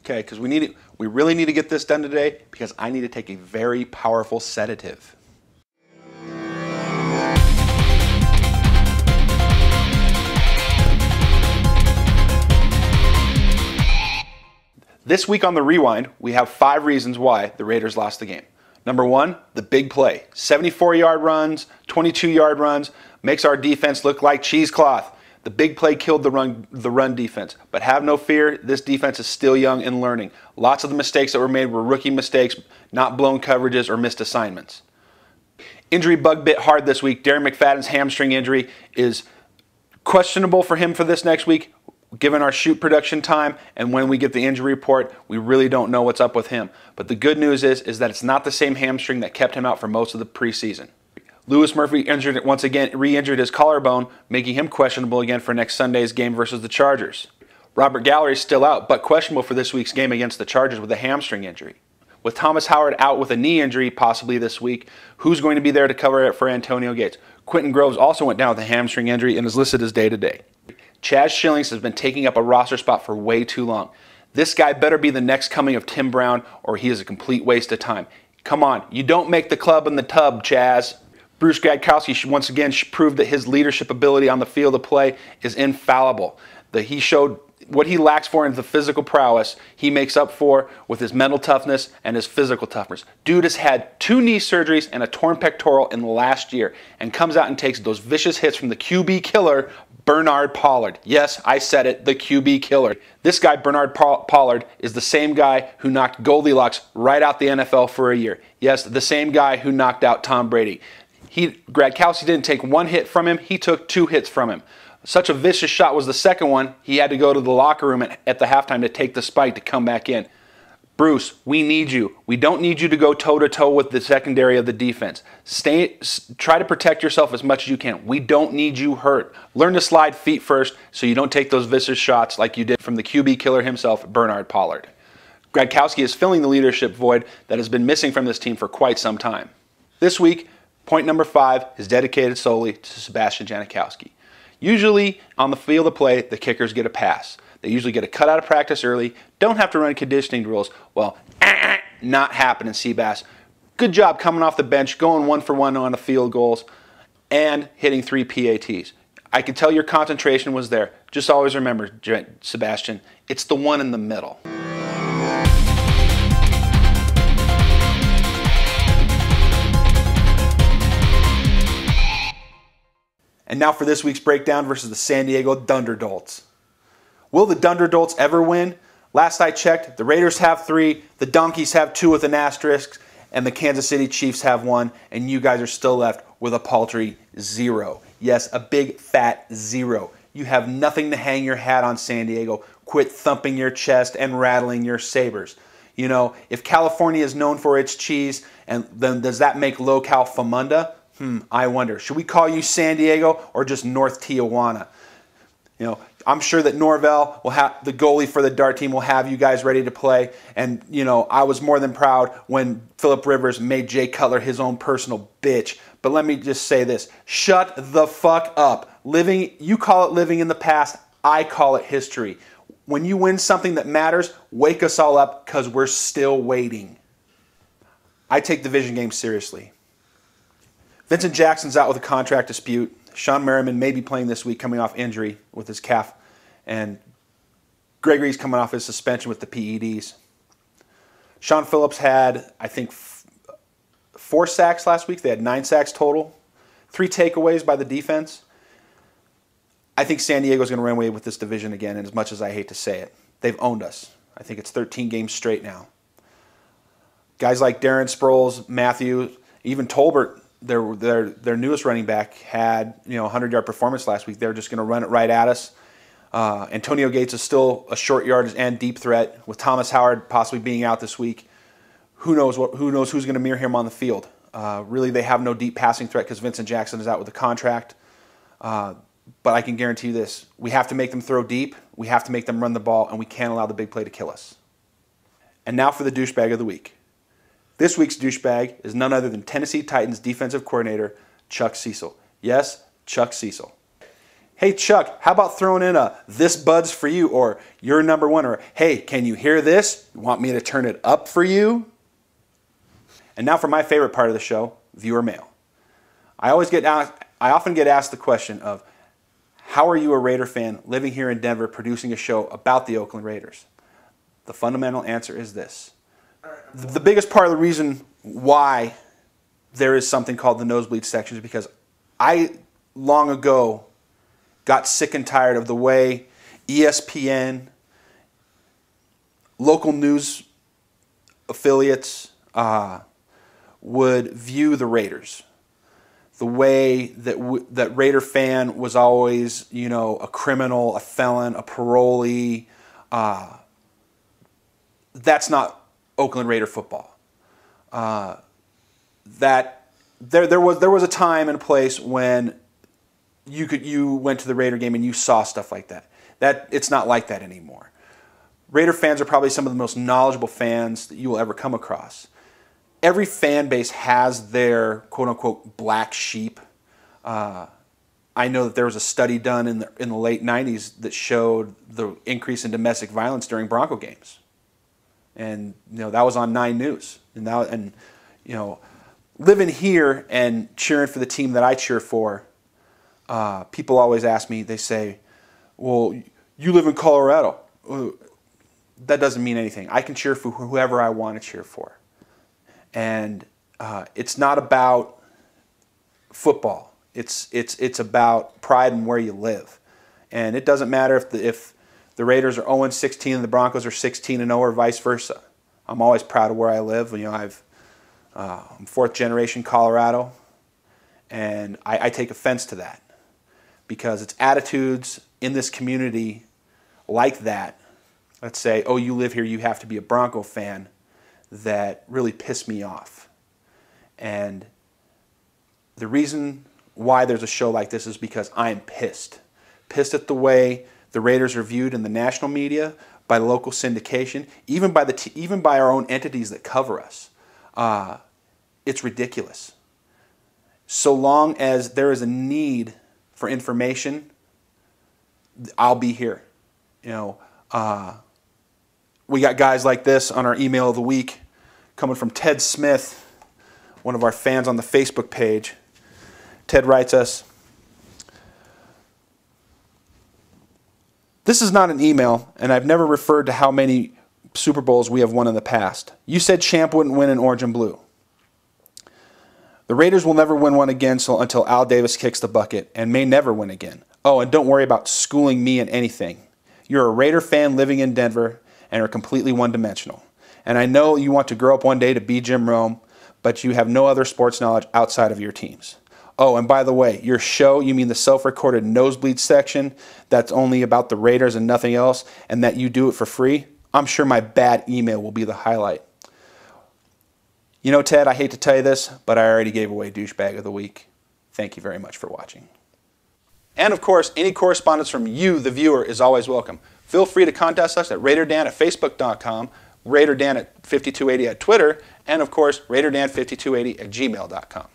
Okay, because we really need to get this done today because I need to take a very powerful sedative. This week on the Rewind, we have 5 reasons why the Raiders lost the game. Number 1, the big play. 74-yard runs, 22-yard runs, makes our defense look like cheesecloth. The big play killed the run defense. But have no fear, this defense is still young and learning. Lots of the mistakes that were made were rookie mistakes, not blown coverages or missed assignments. Injury bug bit hard this week. Darren McFadden's hamstring injury is questionable for him for this next week. Given our shoot production time and when we get the injury report, we really don't know what's up with him. But the good news is that it's not the same hamstring that kept him out for most of the preseason. Lewis Murphy re-injured his collarbone, making him questionable again for next Sunday's game versus the Chargers. Robert Gallery is still out, but questionable for this week's game against the Chargers with a hamstring injury. With Thomas Howard out with a knee injury possibly this week, who's going to be there to cover it for Antonio Gates? Quentin Groves also went down with a hamstring injury and is listed as day-to-day. Chaz Schillings has been taking up a roster spot for way too long. This guy better be the next coming of Tim Brown or he is a complete waste of time. Come on, you don't make the club in the tub, Chaz. Bruce Gradkowski once again proved that his leadership ability on the field of play is infallible. That he showed what he lacks for in the physical prowess, he makes up for with his mental toughness and his physical toughness. Dude has had 2 knee surgeries and a torn pectoral in the last year and comes out and takes those vicious hits from the QB killer, Bernard Pollard. Yes, I said it, the QB killer. This guy, Bernard Pollard, is the same guy who knocked Goldilocks right out the NFL for a year. Yes, the same guy who knocked out Tom Brady. Gradkowski didn't take 1 hit from him, he took 2 hits from him. Such a vicious shot was the second one, he had to go to the locker room at the halftime to take the spike to come back in. Bruce, we need you. We don't need you to go toe-to-toe with the secondary of the defense. Try to protect yourself as much as you can. We don't need you hurt. Learn to slide feet first so you don't take those vicious shots like you did from the QB killer himself, Bernard Pollard. Gradkowski is filling the leadership void that has been missing from this team for quite some time. This week, point number 5 is dedicated solely to Sebastian Janikowski. Usually, on the field of play, the kickers get a pass. They usually get a cut out of practice early, don't have to run conditioning drills. Well, not happening, Seabass. Good job coming off the bench, going 1 for 1 on the field goals, and hitting 3 PATs. I can tell your concentration was there. Just always remember, Sebastian, it's the one in the middle. And now for this week's breakdown versus the San Diego Thunderdolts. Will the Thunderdolts ever win? Last I checked, the Raiders have 3, the Donkeys have 2 with an asterisk, and the Kansas City Chiefs have 1, and you guys are still left with a paltry 0. Yes, a big fat 0. You have nothing to hang your hat on, San Diego. Quit thumping your chest and rattling your sabers. You know, if California is known for its cheese, and then does that make low-cal famunda? I wonder. Should we call you San Diego or just North Tijuana? You know, I'm sure that Norvell will have the goalie for the Dart team will have you guys ready to play. And you know, I was more than proud when Phillip Rivers made Jay Cutler his own personal bitch. But let me just say this: shut the fuck up. You call it living in the past. I call it history. When you win something that matters, wake us all up because we're still waiting. I take the Vision game seriously. Vincent Jackson's out with a contract dispute. Sean Merriman may be playing this week coming off injury with his calf. And Gregory's coming off his suspension with the PEDs. Sean Phillips had, I think, 4 sacks last week. They had 9 sacks total. 3 takeaways by the defense. I think San Diego's going to run away with this division again, and as much as I hate to say it, they've owned us. I think it's 13 games straight now. Guys like Darren Sproles, Matthew, even Tolbert, their newest running back, had a 100-yard performance last week. They're just going to run it right at us. Antonio Gates is still a short yardage and deep threat. With Thomas Howard possibly being out this week, who knows who's going to mirror him on the field. Really, they have no deep passing threat because Vincent Jackson is out with a contract. But I can guarantee you this: we have to make them throw deep, we have to make them run the ball, and we can't allow the big play to kill us. And now for the douchebag of the week. This week's douchebag is none other than Tennessee Titans defensive coordinator Chuck Cecil. Yes, Chuck Cecil. Hey Chuck, how about throwing in a "this bud's for you" or "you're number one" or "hey, can you hear this? You want me to turn it up for you?" And now for my favorite part of the show, viewer mail. I often get asked the question of, how are you a Raider fan living here in Denver producing a show about the Oakland Raiders? The fundamental answer is this. The biggest part of the reason why there is something called the Nosebleed section is because I long ago got sick and tired of the way ESPN, local news affiliates would view the Raiders. The way that Raider fan was always, you know, a criminal, a felon, a parolee. That's not Oakland Raider football. There was a time and a place when you went to the Raider game and you saw stuff like that. It's not like that anymore. Raider fans are probably some of the most knowledgeable fans that you will ever come across. Every fan base has their quote-unquote black sheep. I know that there was a study done in the late 90s that showed the increase in domestic violence during Bronco games. And you know, that was on 9 News. And you know, living here and cheering for the team that I cheer for, people always ask me, they say, well, you live in Colorado. That doesn't mean anything. I can cheer for whoever I want to cheer for. And it's not about football. It's about pride in where you live. And it doesn't matter if the Raiders are 0-16 and the Broncos are 16-0 or vice versa. I'm always proud of where I live. You know, I'm fourth generation Colorado, and I take offense to that because it's attitudes in this community like that. Let's say, oh, you live here, you have to be a Bronco fan, that really piss me off. And the reason why there's a show like this is because I'm pissed. Pissed at the way the Raiders are viewed in the national media, by the local syndication, even by our own entities that cover us. It's ridiculous. So long as there is a need for information, I'll be here. You know, we got guys like this on our email of the week coming from Ted Smith, one of our fans on the Facebook page. Ted writes us, "This is not an email, and I've never referred to how many Super Bowls we have won in the past. You said Champ wouldn't win in orange and blue. The Raiders will never win one again until Al Davis kicks the bucket, and may never win again. Oh, and don't worry about schooling me in anything. You're a Raider fan living in Denver and are completely one-dimensional. And I know you want to grow up one day to be Jim Rome, but you have no other sports knowledge outside of your teams. Oh, and by the way, your show, you mean the self-recorded Nosebleed section that's only about the Raiders and nothing else, and that you do it for free? I'm sure my bad email will be the highlight. You know, Ted, I hate to tell you this, but I already gave away Douchebag of the Week. Thank you very much for watching." And of course, any correspondence from you, the viewer, is always welcome. Feel free to contact us at RaiderDan@Facebook.com, RaiderDan at 5280 at Twitter, and of course, RaiderDan5280 at gmail.com.